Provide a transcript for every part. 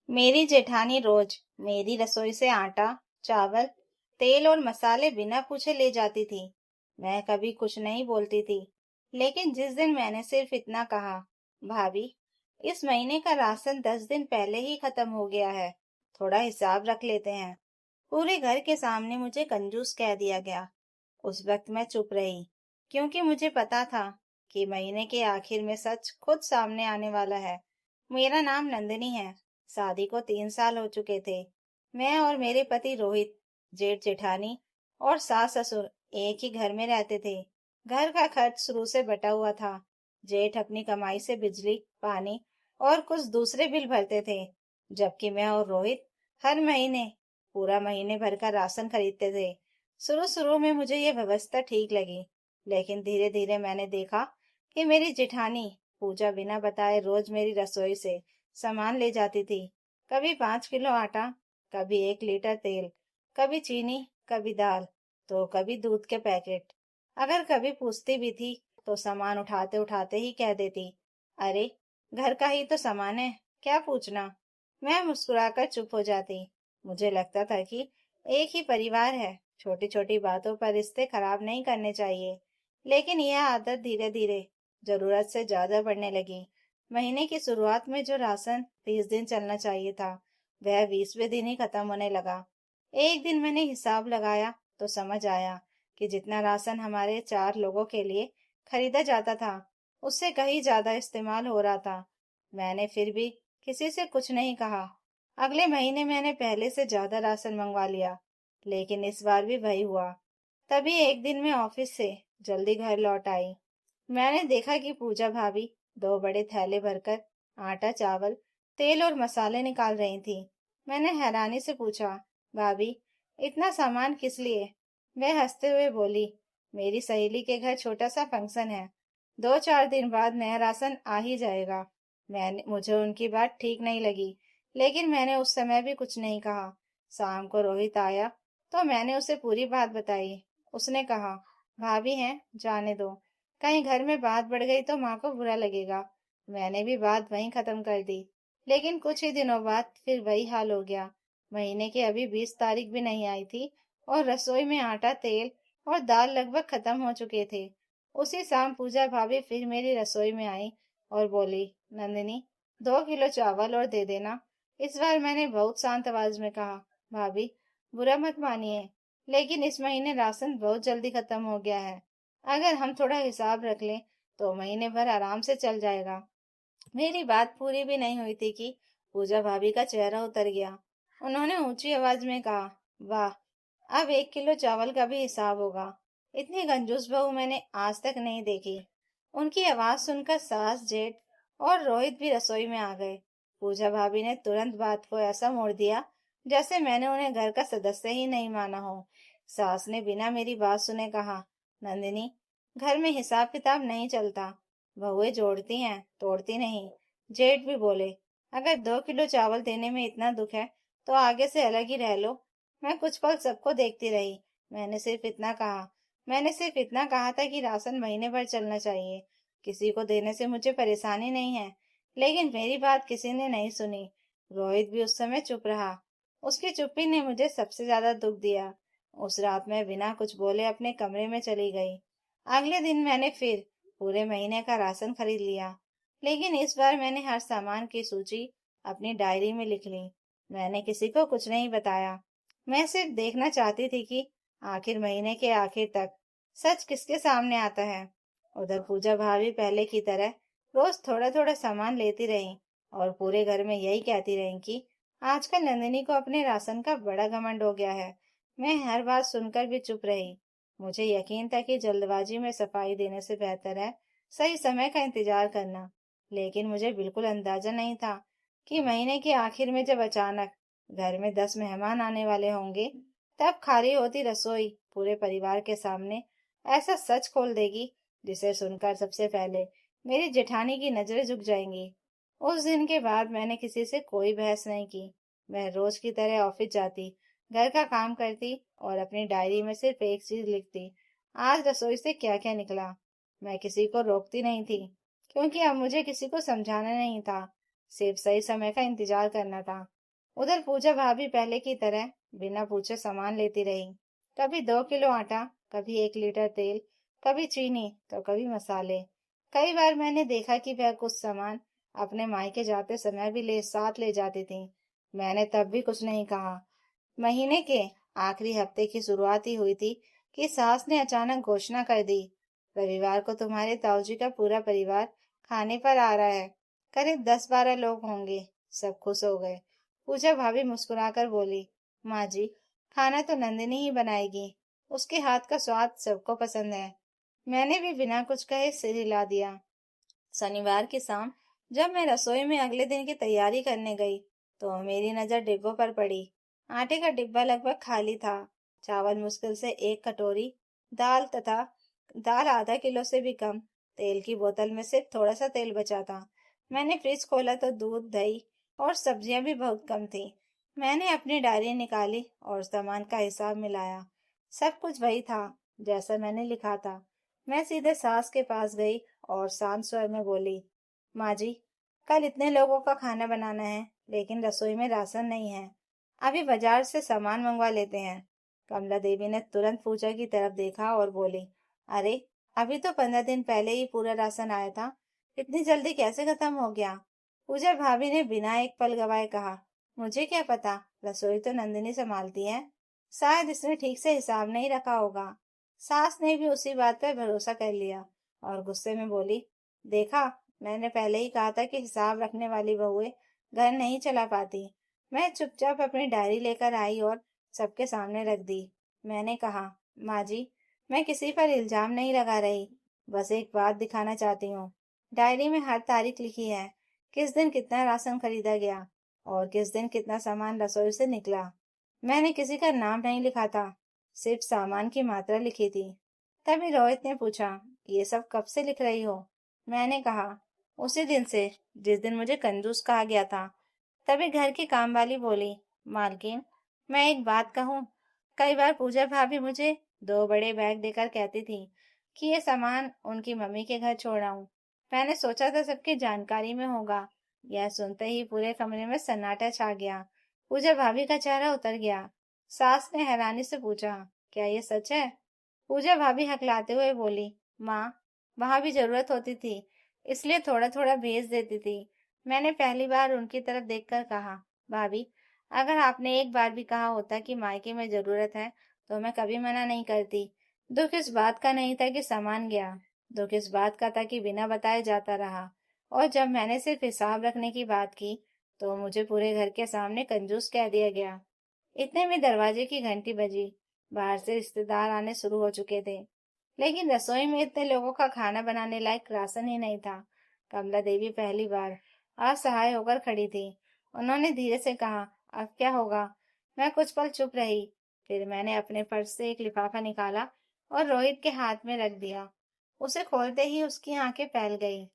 मेरी जेठानी रोज मेरी रसोई से आटा, चावल, तेल और मसाले बिना पूछे ले जाती थी। मैं कभी कुछ नहीं बोलती थी, लेकिन जिस दिन मैंने सिर्फ इतना कहा, भाभी, इस महीने का राशन 10 दिन पहले ही खत्म हो गया है, थोड़ा हिसाब रख लेते हैं। पूरे घर के सामने मुझे कंजूस कह दिया गया। उस वक्त मैं चुप रही, क्योंकि मुझे पता था कि महीने के आखिर में सच खुद सामने आने वाला है। मेरा नाम नंदिनी है। शादी को 3 साल हो चुके थे। मैं और मेरे पति रोहित, जेठ जेठानी और सास ससुर एक ही घर में रहते थे। घर का खर्च शुरू से बटा हुआ था। जेठ अपनी कमाई से बिजली, पानी और कुछ दूसरे बिल भरते थे, जबकि मैं और रोहित हर महीने पूरा महीने भर का राशन खरीदते थे। शुरू शुरू में मुझे ये व्यवस्था ठीक लगी, लेकिन धीरे धीरे मैंने देखा कि मेरी जेठानी पूजा बिना बताए रोज मेरी रसोई से सामान ले जाती थी। कभी 5 किलो आटा, कभी 1 लीटर तेल, कभी चीनी, कभी दाल, तो कभी दूध के पैकेट। अगर कभी पूछती भी थी तो सामान उठाते उठाते ही कह देती, अरे, घर का ही तो सामान है, क्या पूछना। मैं मुस्कुराकर चुप हो जाती। मुझे लगता था कि एक ही परिवार है, छोटी छोटी बातों पर रिश्ते खराब नहीं करने चाहिए। लेकिन यह आदत धीरे धीरे जरूरत से ज्यादा बढ़ने लगी। महीने की शुरुआत में जो राशन 30 दिन चलना चाहिए था, वह 20वें दिन ही खत्म होने लगा। एक दिन मैंने हिसाब लगाया तो समझ आया कि जितना राशन हमारे 4 लोगों के लिए खरीदा जाता था, उससे कहीं ज्यादा इस्तेमाल हो रहा था। मैंने फिर भी किसी से कुछ नहीं कहा। अगले महीने मैंने पहले से ज्यादा राशन मंगवा लिया, लेकिन इस बार भी वही हुआ। तभी एक दिन मैं ऑफिस से जल्दी घर लौट आई। मैंने देखा कि पूजा भाभी 2 बड़े थैले भरकर आटा, चावल, तेल और मसाले निकाल रही थी। मैंने हैरानी से पूछा, भाभी, इतना सामान किस लिए? वह हंसते हुए बोली, मेरी सहेली के घर छोटा सा फंक्शन है, 2-4 दिन बाद नया राशन आ ही जाएगा। मुझे उनकी बात ठीक नहीं लगी, लेकिन मैंने उस समय भी कुछ नहीं कहा। शाम को रोहित आया तो मैंने उसे पूरी बात बताई। उसने कहा, भाभी हैं, जाने दो, कहीं घर में बात बढ़ गई तो माँ को बुरा लगेगा। मैंने भी बात वहीं खत्म कर दी। लेकिन कुछ ही दिनों बाद फिर वही हाल हो गया। महीने की अभी 20 तारीख भी नहीं आई थी और रसोई में आटा, तेल और दाल लगभग खत्म हो चुके थे। उसी शाम पूजा भाभी फिर मेरी रसोई में आई और बोली, नंदिनी, 2 किलो चावल और दे देना। इस बार मैंने बहुत शांत आवाज में कहा, भाभी, बुरा मत मानिए, लेकिन इस महीने राशन बहुत जल्दी खत्म हो गया है। अगर हम थोड़ा हिसाब रख लें तो महीने भर आराम से चल जाएगा। मेरी बात पूरी भी नहीं हुई थी कि पूजा भाभी का चेहरा उतर गया। उन्होंने ऊंची आवाज में कहा, वाह, अब 1 किलो चावल का भी हिसाब होगा। इतनी कंजूस बहू मैंने आज तक नहीं देखी। उनकी आवाज सुनकर सास, जेठ और रोहित भी रसोई में आ गए। पूजा भाभी ने तुरंत बात को ऐसा मोड़ दिया जैसे मैंने उन्हें घर का सदस्य ही नहीं माना हो। सास ने बिना मेरी बात सुने कहा, नंदिनी, घर में हिसाब किताब नहीं चलता, बहुएं जोड़ती हैं, तोड़ती नहीं। जेठ भी बोले, अगर 2 किलो चावल देने में इतना दुख है तो आगे से अलग ही रह लो। मैं कुछ पल सबको देखती रही। मैंने सिर्फ इतना कहा मैंने सिर्फ इतना कहा था कि राशन महीने भर चलना चाहिए। किसी को देने से मुझे परेशानी नहीं है। लेकिन मेरी बात किसी ने नहीं सुनी। रोहित भी उस समय चुप रहा। उसकी चुप्पी ने मुझे सबसे ज्यादा दुख दिया। उस रात मैं बिना कुछ बोले अपने कमरे में चली गई। अगले दिन मैंने फिर पूरे महीने का राशन खरीद लिया, लेकिन इस बार मैंने हर सामान की सूची अपनी डायरी में लिख ली। मैंने किसी को कुछ नहीं बताया। मैं सिर्फ देखना चाहती थी कि आखिर महीने के आखिर तक सच किसके सामने आता है। उधर पूजा भाभी पहले की तरह रोज थोड़ा थोड़ा सामान लेती रही और पूरे घर में यही कहती रही कि आजकल नंदिनी को अपने राशन का बड़ा घमंड हो गया है। मैं हर बात सुनकर भी चुप रही। मुझे यकीन था कि जल्दबाजी में सफाई देने से बेहतर है सही समय का इंतजार करना। लेकिन मुझे बिल्कुल अंदाजा नहीं था कि महीने के आखिर में जब अचानक घर में 10 मेहमान आने वाले होंगे, तब खाली होती रसोई पूरे परिवार के सामने ऐसा सच खोल देगी जिसे सुनकर सबसे पहले मेरी जेठानी की नजरें झुक जाएंगी। उस दिन के बाद मैंने किसी से कोई बहस नहीं की। मैं रोज की तरह ऑफिस जाती, घर का काम करती और अपनी डायरी में सिर्फ एक चीज लिखती, आज रसोई से क्या क्या निकला। मैं किसी को रोकती नहीं थी, क्योंकि अब मुझे किसी को समझाना नहीं था, सिर्फ सही समय का इंतजार करना था। उधर पूजा भाभी पहले की तरह बिना पूछे सामान लेती रही। कभी 2 किलो आटा, कभी 1 लीटर तेल, कभी चीनी तो कभी मसाले। कई बार मैंने देखा कि वह कुछ सामान अपने मायके जाते समय भी साथ ले जाती थी। मैंने तब भी कुछ नहीं कहा। महीने के आखिरी हफ्ते की शुरुआत ही हुई थी कि सास ने अचानक घोषणा कर दी, रविवार को तुम्हारे ताऊजी का पूरा परिवार खाने पर आ रहा है। करीब 10-12 लोग होंगे। सब खुश हो गए। पूजा भाभी मुस्कुराकर बोली, माँ जी, खाना तो नंदिनी ही बनाएगी। उसके हाथ का स्वाद सबको पसंद है। मैंने भी बिना कुछ कहे सिर हिला दिया। शनिवार की शाम जब मैं रसोई में अगले दिन की तैयारी करने गई, तो मेरी नजर डिब्बों पर पड़ी। आटे का डिब्बा लगभग खाली था। चावल मुश्किल से 1 कटोरी, दाल तथा दाल आधा किलो से भी कम। तेल की बोतल में सिर्फ थोड़ा सा तेल बचा था। मैंने फ्रिज खोला तो दूध, दही और सब्जियां भी बहुत कम थी। मैंने अपनी डायरी निकाली और सामान का हिसाब मिलाया। सब कुछ वही था जैसा मैंने लिखा था। मैं सीधे सास के पास गई और शांत स्वर में बोली, माँ जी, कल इतने लोगों का खाना बनाना है, लेकिन रसोई में राशन नहीं है। अभी बाजार से सामान मंगवा लेते हैं। कमला देवी ने तुरंत पूजा की तरफ देखा और बोली, अरे, अभी तो 15 दिन पहले ही पूरा राशन आया था। इतनी जल्दी कैसे खत्म हो गया? पूजा भाभी ने बिना एक पल गवाए कहा, मुझे क्या पता, रसोई तो नंदिनी संभालती है। शायद इसने ठीक से हिसाब नहीं रखा होगा। सास ने भी उसी बात पर भरोसा कर लिया और गुस्से में बोली, देखा, मैंने पहले ही कहा था कि हिसाब रखने वाली बहुएं घर नहीं चला पाती। मैं चुपचाप अपनी डायरी लेकर आई और सबके सामने रख दी। मैंने कहा, माँ जी, मैं किसी पर इल्जाम नहीं लगा रही, बस एक बात दिखाना चाहती हूँ। डायरी में हर तारीख लिखी है, किस दिन कितना राशन खरीदा गया और किस दिन कितना सामान रसोई से निकला। मैंने किसी का नाम नहीं लिखा था, सिर्फ सामान की मात्रा लिखी थी। तभी रोहित ने पूछा, ये सब कब से लिख रही हो? मैंने कहा, उसी दिन से जिस दिन मुझे कंजूस कहा गया था। तभी घर की कामवाली बोली, मालकिन, मैं एक बात कहूँ। कई बार पूजा भाभी मुझे 2 बड़े बैग देकर कहती थी कि ये सामान उनकी मम्मी के घर छोड़ आऊं। मैंने सोचा था सबकी जानकारी में होगा। यह सुनते ही पूरे कमरे में सन्नाटा छा गया। पूजा भाभी का चेहरा उतर गया। सास ने हैरानी से पूछा, क्या ये सच है? पूजा भाभी हकलाते हुए बोली, माँ, वहां भी जरूरत होती थी, इसलिए थोड़ा थोड़ा भेज देती थी। मैंने पहली बार उनकी तरफ देखकर कहा, भाभी, अगर आपने एक बार भी कहा होता कि मायके में जरूरत है, तो मैं कभी मना नहीं करती। दुख इस बात का नहीं था कि सामान गया, दुख इस बात का था कि बिना बताए जाता रहा। और जब मैंने सिर्फ हिसाब रखने की बात की, तो मुझे पूरे घर के सामने कंजूस कह दिया गया। इतने में दरवाजे की घंटी बजी। बाहर से रिश्तेदार आने शुरू हो चुके थे, लेकिन रसोई में इतने लोगों का खाना बनाने लायक राशन ही नहीं था। कमला देवी पहली बार असहाय होकर खड़ी थी। उन्होंने धीरे से कहा, अब क्या होगा? मैं कुछ पल चुप रही। फिर मैंने अपने पर्स से एक लिफाफा निकाला और रोहित के हाथ में रख दिया। उसे खोलते ही उसकी आंखें फैल गई।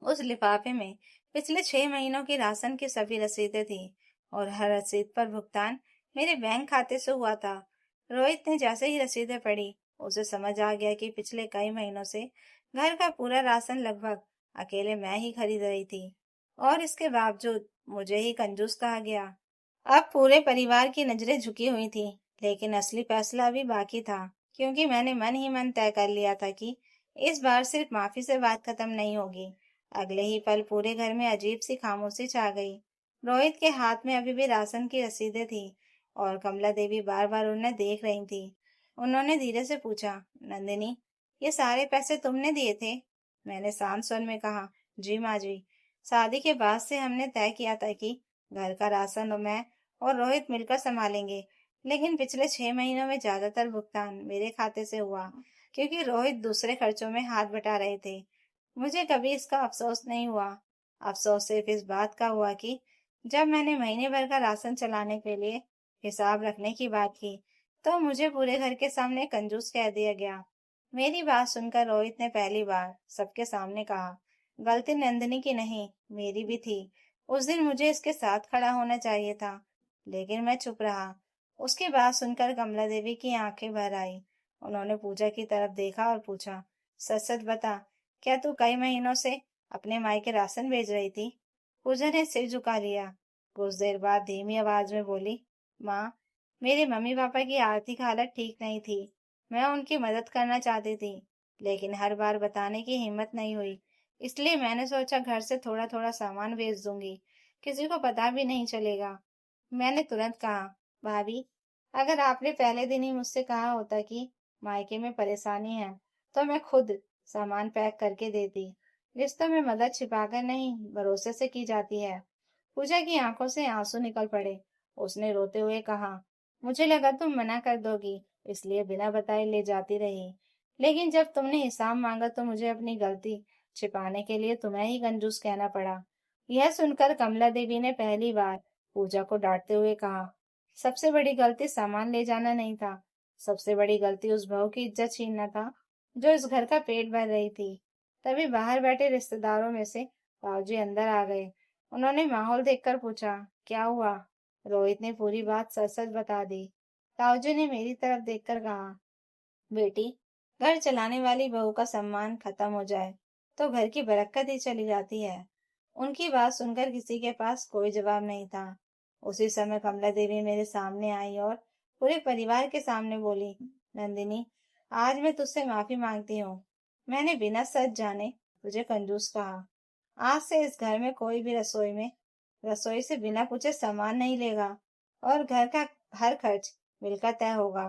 उस लिफाफे में पिछले 6 महीनों की राशन की सभी रसीदें थी और हर रसीद पर भुगतान मेरे बैंक खाते से हुआ था। रोहित ने जैसे ही रसीदें पढ़ी, उसे समझ आ गया कि पिछले कई महीनों से घर का पूरा राशन लगभग अकेले मैं ही खरीद रही थी और इसके बावजूद मुझे ही कंजूस कहा गया। अब पूरे परिवार की नजरें झुकी हुई थी, लेकिन असली फैसला अभी बाकी था, क्योंकि मैंने मन ही मन तय कर लिया था कि इस बार सिर्फ माफी से बात खत्म नहीं होगी। अगले ही पल पूरे घर में अजीब सी खामोशी छा गई। रोहित के हाथ में अभी भी राशन की रसीदें थी और कमला देवी बार बार उन्हें देख रही थी। उन्होंने धीरे से पूछा, नंदिनी, ये सारे पैसे तुमने दिए थे? मैंने शांत स्वर में कहा, जी माँ जी। शादी के बाद से हमने तय किया था कि घर का राशन और मैं और रोहित मिलकर संभालेंगे, लेकिन पिछले 6 महीनों में ज्यादातर भुगतान मेरे खाते से हुआ, क्योंकि रोहित दूसरे खर्चों में हाथ बटा रहे थे। मुझे कभी इसका अफसोस नहीं हुआ। अफसोस सिर्फ इस बात का हुआ कि जब मैंने महीने भर का राशन चलाने के लिए हिसाब रखने की बात की, तो मुझे पूरे घर के सामने कंजूस कह दिया गया। मेरी बात सुनकर रोहित ने पहली बार सबके सामने कहा, गलती नंदिनी की नहीं, मेरी भी थी। उस दिन मुझे इसके साथ खड़ा होना चाहिए था, लेकिन मैं चुप रहा। उसकी बात सुनकर कमला देवी की आंखें भर आई। उन्होंने पूजा की तरफ देखा और पूछा, सच सच बता, क्या तू कई महीनों से अपने मायके राशन भेज रही थी? पूजा ने सिर झुका लिया। कुछ देर बाद धीमी आवाज में बोली, माँ, मेरे मम्मी पापा की आर्थिक हालत ठीक नहीं थी। मैं उनकी मदद करना चाहती थी, लेकिन हर बार बताने की हिम्मत नहीं हुई। इसलिए मैंने सोचा घर से थोड़ा थोड़ा सामान भेज दूंगी, किसी को पता भी नहीं चलेगा। मैंने तुरंत कहा, भाभी, अगर आपने पहले दिन ही मुझसे कहा होता कि मायके में परेशानी है, तो मैं खुद सामान पैक करके देती। रिश्तों में मदद छिपाकर नहीं, भरोसे से की जाती है। पूजा की आंखों से आंसू निकल पड़े। उसने रोते हुए कहा, मुझे लगा तुम मना कर दोगी, इसलिए बिना बताए ले जाती रही। लेकिन जब तुमने हिसाब मांगा तो मुझे अपनी गलती छिपाने के लिए तुम्हें ही कंजूस कहना पड़ा। यह सुनकर कमला देवी ने पहली बार पूजा को डांटते हुए कहा, सबसे बड़ी गलती सामान ले जाना नहीं था। सबसे बड़ी गलती उस बहू की इज्जत छीनना था, जो इस घर का पेट भर रही थी। तभी बाहर बैठे रिश्तेदारों में से बाबूजी अंदर आ गए। उन्होंने माहौल देखकर पूछा, क्या हुआ? रोहित ने पूरी बात सच सच बता दी। ताऊजी ने मेरी तरफ देखकर कहा, बेटी, घर चलाने वाली बहू का सम्मान खत्म हो जाए तो घर की बरकत ही चली जाती है। उनकी बात सुनकर किसी के पास कोई जवाब नहीं था। उसी समय कमला देवी मेरे सामने आई और पूरे परिवार के सामने बोली, नंदिनी, आज मैं तुझसे माफी मांगती हूँ। मैंने बिना सच जाने तुझे कंजूस कहा। आज से इस घर में कोई भी रसोई से बिना पूछे सामान नहीं लेगा, और घर का हर खर्च मिलकर तय होगा।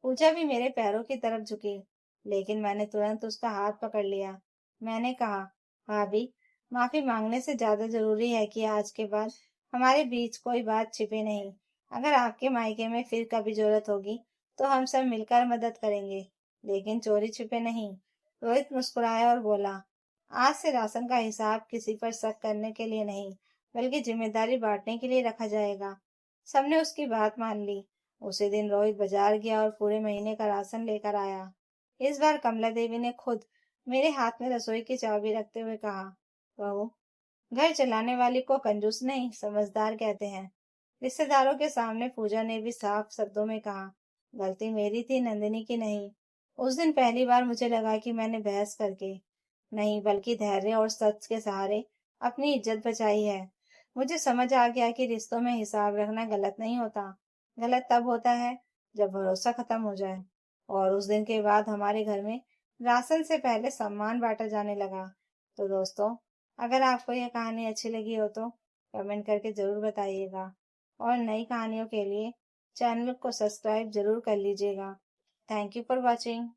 पूजा भी मेरे पैरों की तरफ झुकी, लेकिन मैंने तुरंत उसका हाथ पकड़ लिया। मैंने कहा, भाभी, माफी मांगने से ज्यादा जरूरी है कि आज के बाद हमारे बीच कोई बात छिपे नहीं। अगर आपके मायके में फिर कभी जरूरत होगी तो हम सब मिलकर मदद करेंगे, लेकिन चोरी छिपे नहीं। रोहित मुस्कुराया और बोला, आज से राशन का हिसाब किसी पर शक करने के लिए नहीं, बल्कि जिम्मेदारी बांटने के लिए रखा जाएगा। सबने उसकी बात मान ली। उसी दिन रोहित बाजार गया और पूरे महीने का राशन लेकर आया। इस बार कमला देवी ने खुद मेरे हाथ में रसोई की चाबी रखते हुए कहा, बहू, घर चलाने वाली को कंजूस नहीं, समझदार कहते हैं। रिश्तेदारों के सामने पूजा ने भी साफ शब्दों में कहा, गलती मेरी थी, नंदिनी की नहीं। उस दिन पहली बार मुझे लगा कि मैंने बहस करके नहीं, बल्कि धैर्य और सच के सहारे अपनी इज्जत बचाई है। मुझे समझ आ गया कि रिश्तों में हिसाब रखना गलत नहीं होता। गलत तब होता है जब भरोसा खत्म हो जाए। और उस दिन के बाद हमारे घर में राशन से पहले सम्मान बांटा जाने लगा। तो दोस्तों, अगर आपको यह कहानी अच्छी लगी हो तो कमेंट करके जरूर बताइएगा, और नई कहानियों के लिए चैनल को सब्सक्राइब जरूर कर लीजिएगा। Thank you for watching.